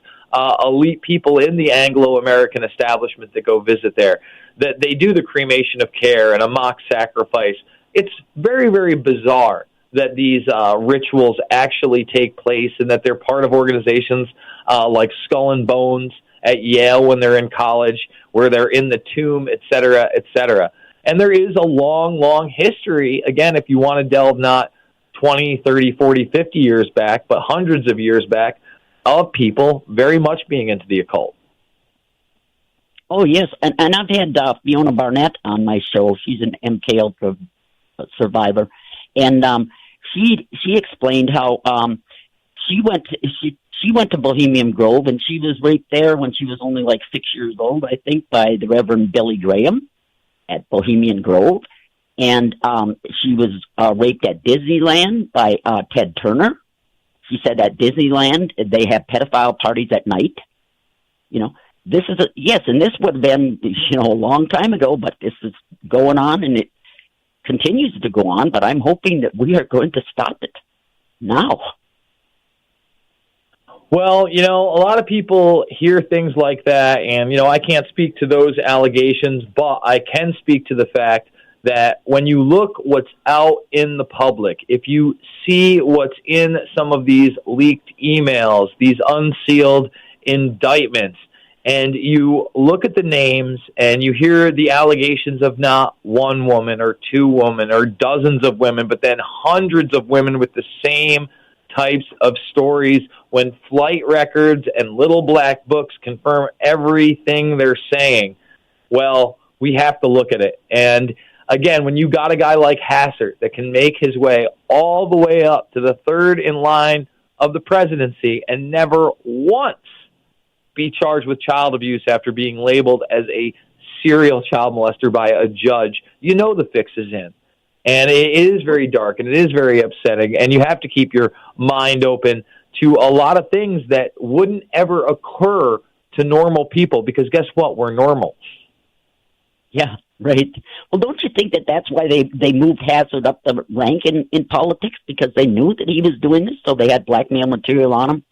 elite people in the Anglo-American establishment that go visit there, that they do the cremation of care and a mock sacrifice. It's very, very bizarre that these rituals actually take place and that they're part of organizations like Skull and Bones at Yale when they're in college, where they're in the tomb, et cetera, et cetera. And there is a long, long history, again, if you want to delve not 20, 30, 40, 50 years back, but hundreds of years back, of people very much being into the occult. Oh, yes, and I've had Fiona Barnett on my show. She's an MK Ultra survivor, and she explained how she went to Bohemian Grove, and she was raped there when she was only like 6 years old, I think, by the Reverend Billy Graham at Bohemian Grove, and she was raped at Disneyland by Ted Turner. She said at Disneyland they have pedophile parties at night. This is and this would have been a long time ago, but this is going on, and it continues to go on. But I'm hoping that we are going to stop it now. Well, a lot of people hear things like that, and, I can't speak to those allegations, but I can speak to the fact that when you look what's out in the public, if you see what's in some of these leaked emails, these unsealed indictments, and you look at the names and you hear the allegations of not one woman or two women or dozens of women, but then hundreds of women with the same types of stories, when flight records and little black books confirm everything they're saying, well, we have to look at it. And again, when you got a guy like Hassert that can make his way all the way up to the third in line of the presidency and never once be charged with child abuse after being labeled as a serial child molester by a judge, the fix is in. And it is very dark, and it is very upsetting, and you have to keep your mind open to a lot of things that wouldn't ever occur to normal people, because guess what? We're normal. Yeah, right. Well, don't you think that that's why they moved Hassert up the rank in politics, because they knew that he was doing this, so they had blackmail material on him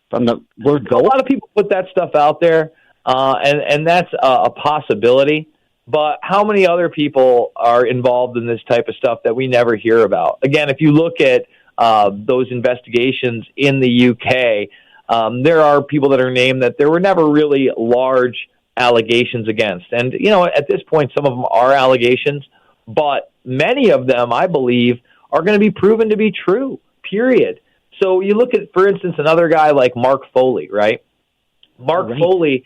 from the word go? A lot of people put that stuff out there, and that's a possibility. But how many other people are involved in this type of stuff that we never hear about? Again, if you look at those investigations in the UK, there are people that are named that there were never really large allegations against. And, at this point, some of them are allegations, but many of them, I believe, are going to be proven to be true, period. So you look at, for instance, another guy like Mark Foley, right? Mark Foley,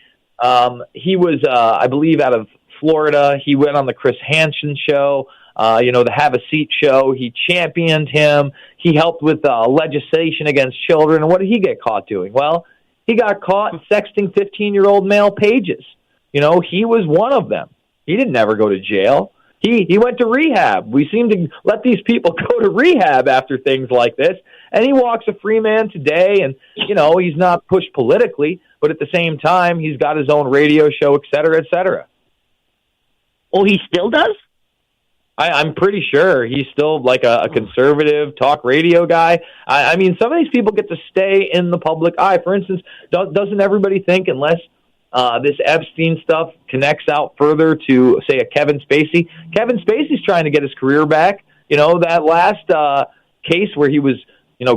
he was, I believe, out of Florida. He went on the Chris Hansen show, the Have a Seat show. He championed him. He helped with legislation against children. And what did he get caught doing? Well, he got caught sexting 15-year-old male pages. He was one of them. He didn't ever go to jail. He went to rehab. We seem to let these people go to rehab after things like this. And he walks a free man today, and, he's not pushed politically, but at the same time, he's got his own radio show, et cetera, et cetera. Oh, he still does? I'm pretty sure he's still like a conservative talk radio guy. I mean, some of these people get to stay in the public eye. For instance, doesn't everybody think unless this Epstein stuff connects out further to, say, a Kevin Spacey? Kevin Spacey's trying to get his career back. That last case where he was,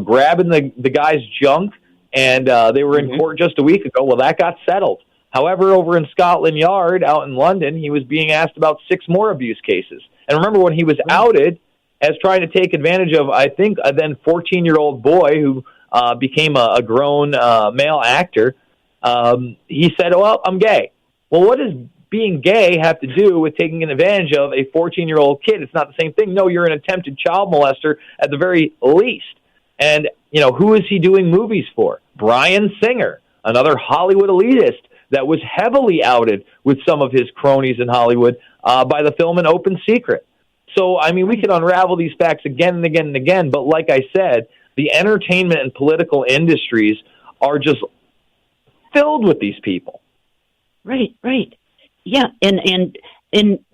grabbing the guy's junk, and they were in court just a week ago. Well, that got settled. However, over in Scotland Yard out in London, he was being asked about 6 more abuse cases. And remember when he was outed as trying to take advantage of, I think, a then 14-year-old boy who became a grown male actor. He said, well, I'm gay. Well, what does being gay have to do with taking advantage of a 14-year-old kid? It's not the same thing. No, you're an attempted child molester at the very least. And, who is he doing movies for? Bryan Singer, another Hollywood elitist that was heavily outed with some of his cronies in Hollywood by the film An Open Secret. So, we could unravel these facts again and again and again, but like I said, the entertainment and political industries are just filled with these people. Right. Yeah, and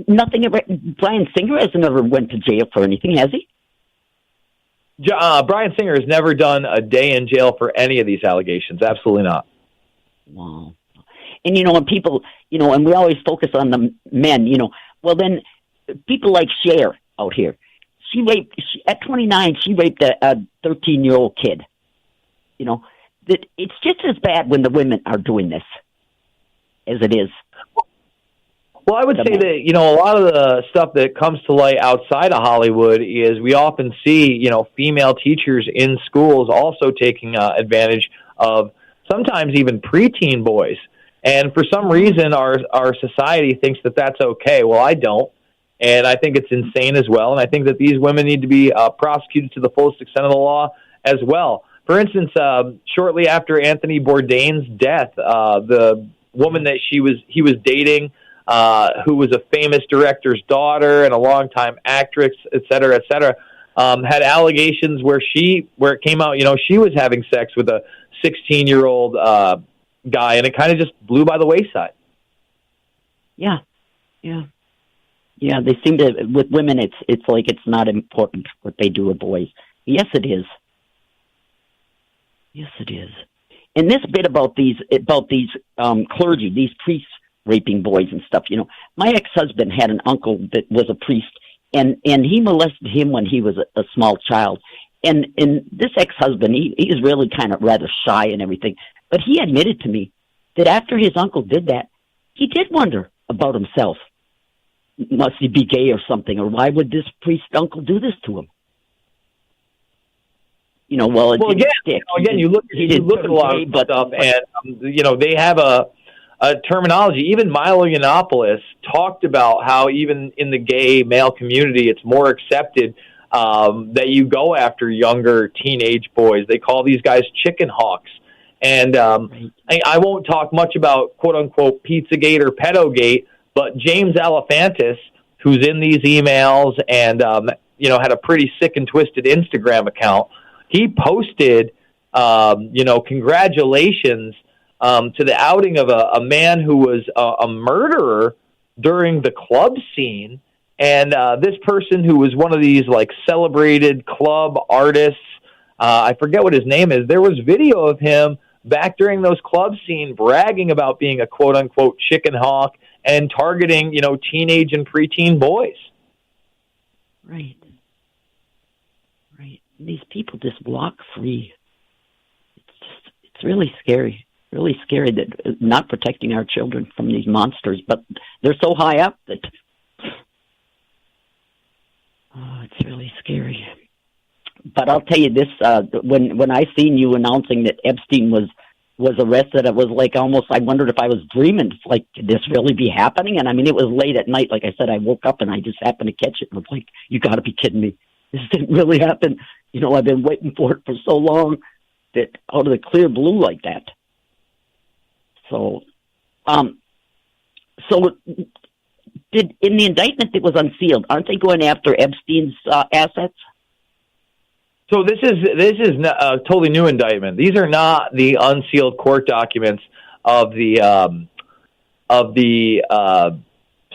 nothing ever. Bryan Singer hasn't ever went to jail for anything, has he? Bryan Singer has never done a day in jail for any of these allegations. Absolutely not. Wow. And, and people, and we always focus on the men, well, then people like Cher out here, at 29, she raped a 13-year-old kid. That it's just as bad when the women are doing this as it is. Well, I would say that, a lot of the stuff that comes to light outside of Hollywood is we often see, female teachers in schools also taking advantage of sometimes even preteen boys. And for some reason, our society thinks that that's okay. Well, I don't. And I think it's insane as well. And I think that these women need to be prosecuted to the fullest extent of the law as well. For instance, shortly after Anthony Bourdain's death, the woman that he was dating, who was a famous director's daughter and a longtime actress, et cetera, had allegations where it came out, she was having sex with a 16-year-old guy, and it kind of just blew by the wayside. Yeah. They seem to, with women, it's like it's not important what they do with boys. Yes, it is. And this bit about these clergy, these priests raping boys and stuff. My ex-husband had an uncle that was a priest, and he molested him when he was a small child. And this ex-husband, he's really kind of rather shy and everything, but he admitted to me that after his uncle did that, he did wonder about himself. Must he be gay or something, or why would this priest uncle do this to him? Well, again, you look at a lot of stuff, and they have a terminology. Even Milo Yiannopoulos talked about how even in the gay male community, it's more accepted that you go after younger teenage boys. They call these guys chicken hawks. And I won't talk much about quote-unquote Pizzagate or Pedogate, but James Alefantis, who's in these emails and, had a pretty sick and twisted Instagram account, he posted, congratulations to the outing of a man who was a murderer during the club scene. And this person who was one of these celebrated club artists, I forget what his name is, there was video of him back during those club scene bragging about being a quote-unquote chicken hawk and targeting, teenage and preteen boys. Right. These people just walk free. It's really scary. Really scary that not protecting our children from these monsters, but they're so high up that it's really scary. But I'll tell you this: when I seen you announcing that Epstein was arrested, it was almost I wondered if I was dreaming. Could this really be happening? And it was late at night. Like I said, I woke up and I just happened to catch it. And I was like, "You got to be kidding me! This didn't really happen." I've been waiting for it for so long that out of the clear blue like that. So, did in the indictment that was unsealed, aren't they going after Epstein's assets? So this is a totally new indictment. These are not the unsealed court documents of the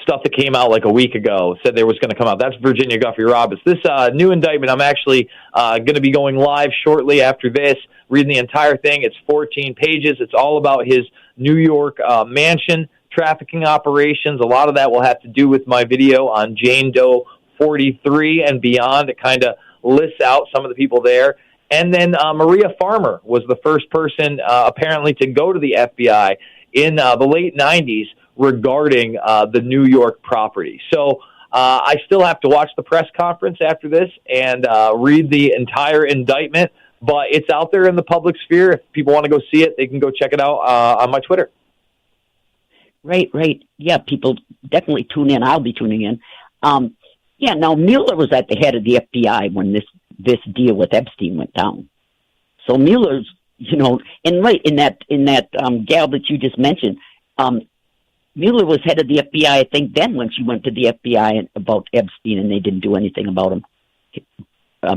stuff that came out a week ago, said there was going to come out. That's Virginia Guffey Roberts. This new indictment, I'm actually going to be going live shortly after this, reading the entire thing. It's 14 pages. It's all about his New York mansion trafficking operations. A lot of that will have to do with my video on Jane Doe 43 and beyond. It kind of lists out some of the people there. And then Maria Farmer was the first person apparently to go to the FBI in the late 90s regarding the New York property. So I still have to watch the press conference after this and read the entire indictment, but it's out there in the public sphere. If people want to go see it, they can go check it out on my Twitter. Right. Yeah, people definitely tune in. I'll be tuning in. Now Mueller was at the head of the FBI when this deal with Epstein went down. So Mueller's, and right in that gal that you just mentioned, Mueller was head of the FBI, I think, then when she went to the FBI about Epstein, and they didn't do anything about him. I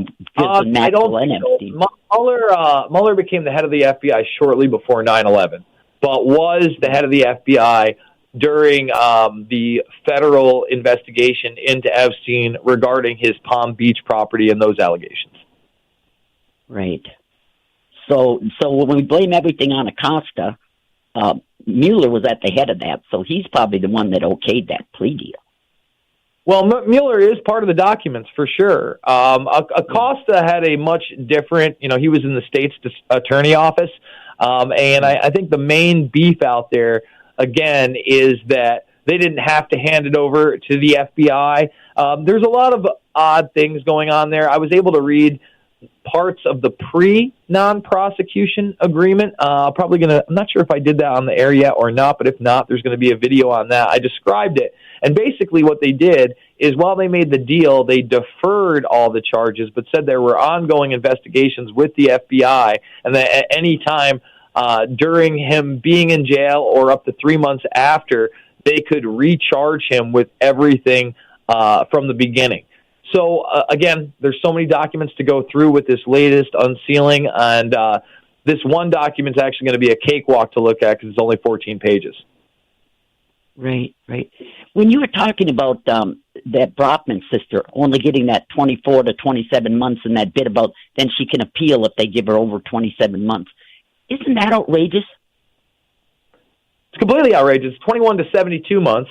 don't think so. Mueller became the head of the FBI shortly before 9/11, but was the head of the FBI during the federal investigation into Epstein regarding his Palm Beach property and those allegations. Right. So when we blame everything on Acosta, Mueller was at the head of that, so he's probably the one that okayed that plea deal. Well, Mueller is part of the documents for sure. Acosta had a much different, he was in the state's attorney office, and I think the main beef out there, again, is that they didn't have to hand it over to the FBI. There's a lot of odd things going on there. I was able to read parts of the pre-non-prosecution agreement. I'm not sure if I did that on the air yet or not, but if not, there's going to be a video on that. I described it. And basically what they did is while they made the deal, they deferred all the charges, but said there were ongoing investigations with the FBI, and that at any time during him being in jail or up to 3 months after, they could recharge him with everything from the beginning. So, again, there's so many documents to go through with this latest unsealing, and this one document is actually going to be a cakewalk to look at because it's only 14 pages. Right. When you were talking about that Brockman sister only getting that 24 to 27 months and that bit about then she can appeal if they give her over 27 months, isn't that outrageous? It's completely outrageous. 21 to 72 months.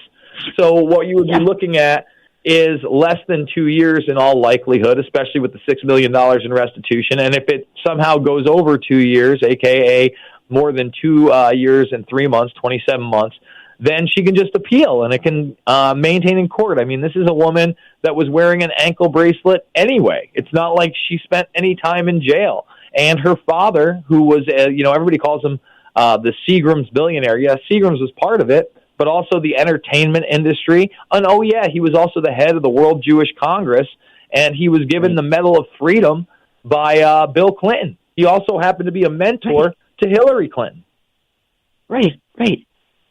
So what you would be looking at is less than 2 years in all likelihood, especially with the $6 million in restitution. And if it somehow goes over 2 years, a.k.a. more than 2 years and 3 months, 27 months, then she can just appeal and it can maintain in court. I mean, this is a woman that was wearing an ankle bracelet anyway. It's not like she spent any time in jail. And her father, who was, everybody calls him the Seagram's billionaire. Yeah, Seagram's was part of it, but also the entertainment industry. And he was also the head of the World Jewish Congress, and he was given the Medal of Freedom by Bill Clinton. He also happened to be a mentor to Hillary Clinton. Right.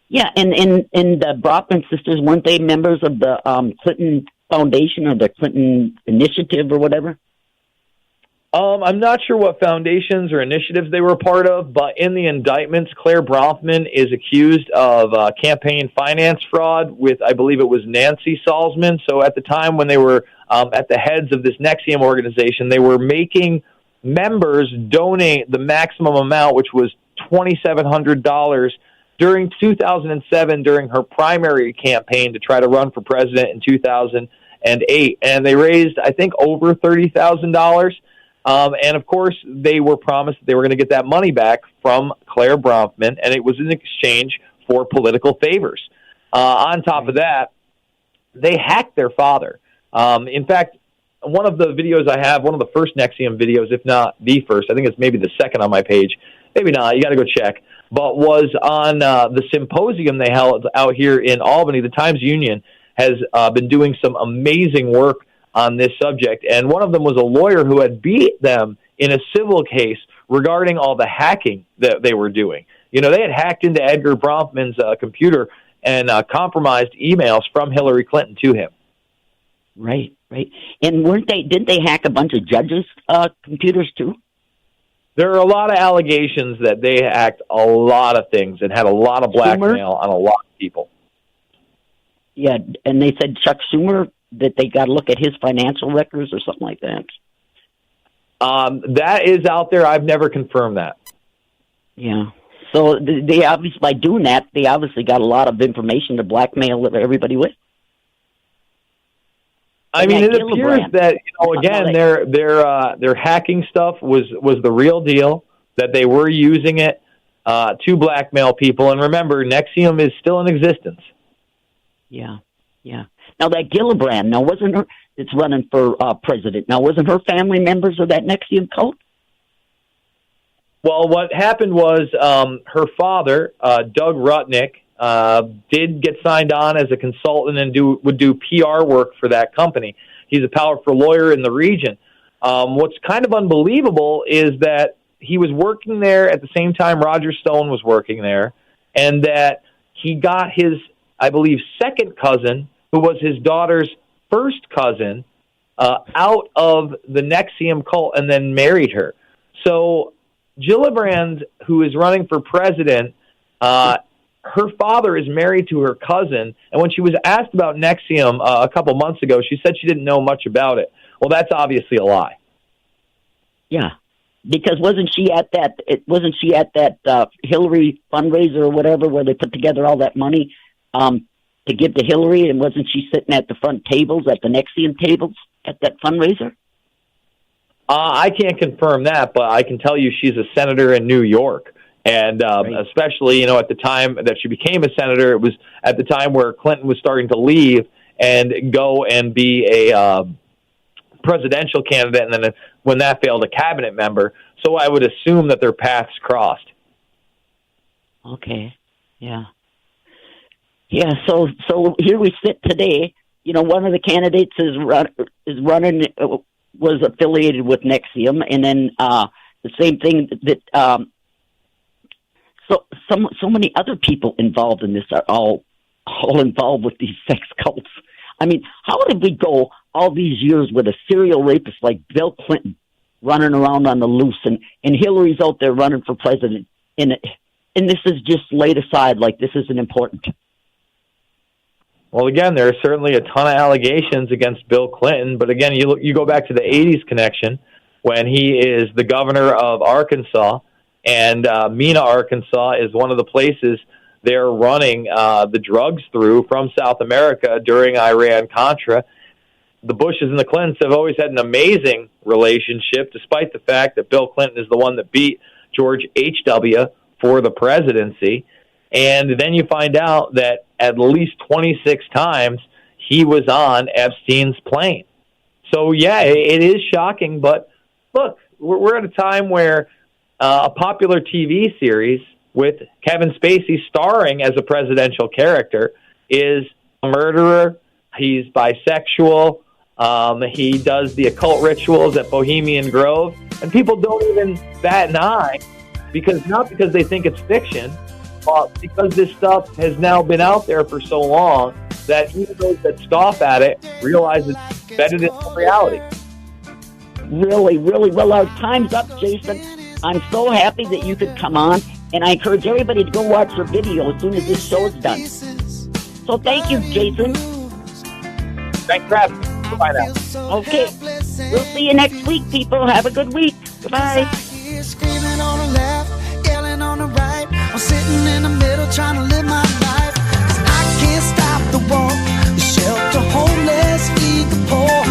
Yeah, and the Brockman sisters, weren't they members of the Clinton Foundation or the Clinton Initiative or whatever? I'm not sure what foundations or initiatives they were a part of, but in the indictments, Claire Bronfman is accused of campaign finance fraud with, I believe it was Nancy Salzman. So at the time when they were at the heads of this NXIVM organization, they were making members donate the maximum amount, which was $2,700, during 2007 during her primary campaign to try to run for president in 2008. And they raised, I think, over $30,000. And, of course, they were promised that they were going to get that money back from Claire Bronfman, and it was in exchange for political favors. On top of that, they hacked their father. In fact, one of the videos I have, one of the first NXIVM videos, if not the first, I think it's maybe the second on my page, maybe not, you got to go check, but was on the symposium they held out here in Albany. The Times-Union has been doing some amazing work on this subject, and one of them was a lawyer who had beat them in a civil case regarding all the hacking that they were doing. They had hacked into Edgar Bronfman's computer and compromised emails from Hillary Clinton to him. Right. And didn't they hack a bunch of judges' computers too? There are a lot of allegations that they hacked a lot of things and had a lot of blackmail on a lot of people. Yeah, and they said Chuck Schumer, that they got to look at his financial records or something like that. That is out there. I've never confirmed that. Yeah. So they obviously, by doing that, they obviously got a lot of information to blackmail everybody with. I mean, it appears that again, their hacking stuff was the real deal. That they were using it to blackmail people. And remember, NXIVM is still in existence. Yeah. Now that Gillibrand, now wasn't her? It's running for president. Now wasn't her family members of that NXIVM cult? Well, what happened was her father, Doug Rutnick, did get signed on as a consultant and would do PR work for that company. He's a powerful lawyer in the region. What's kind of unbelievable is that he was working there at the same time Roger Stone was working there, and that he got his, I believe, second cousin, who was his daughter's first cousin, out of the NXIVM cult and then married her. So Gillibrand, who is running for president, her father is married to her cousin, and when she was asked about NXIVM a couple months ago, she said she didn't know much about it. Well, that's obviously a lie. Yeah, because wasn't she at that Hillary fundraiser or whatever where they put together all that money to give to Hillary, and wasn't she sitting at the front tables, at the NXIVM tables at that fundraiser? I can't confirm that, but I can tell you she's a senator in New York. And especially, at the time that she became a senator, it was at the time where Clinton was starting to leave and go and be a presidential candidate, and then when that failed, a cabinet member. So I would assume that their paths crossed. Okay, yeah. Yeah, so here we sit today. One of the candidates is running, was affiliated with NXIVM, and then the same thing that... So many other people involved in this are all involved with these sex cults. I mean, how did we go all these years with a serial rapist like Bill Clinton running around on the loose, and Hillary's out there running for president, and this is just laid aside like this isn't important? Well, again, there are certainly a ton of allegations against Bill Clinton, but again, you go back to the 80s connection when he is the governor of Arkansas. And Mena, Arkansas is one of the places they're running the drugs through from South America during Iran-Contra. The Bushes and the Clintons have always had an amazing relationship, despite the fact that Bill Clinton is the one that beat George H.W. for the presidency. And then you find out that at least 26 times he was on Epstein's plane. So, yeah, it is shocking. But, look, we're at a time where a popular TV series with Kevin Spacey starring as a presidential character is a murderer. He's bisexual. He does the occult rituals at Bohemian Grove. And people don't even bat an eye, not because they think it's fiction, but because this stuff has now been out there for so long that even those that scoff at it realize it's better than reality. Really, really. Well, our time's up, Jason. I'm so happy that you could come on, and I encourage everybody to go watch your video as soon as this show is done. So thank you, Jason. Thanks for having me. Goodbye now. Okay. We'll see you next week, people. Have a good week. Goodbye. Screaming on the left, yelling on the right. I'm sitting in the middle trying to live my life. 'Cause I can't stop the war, the shelter, homeless, feed the poor.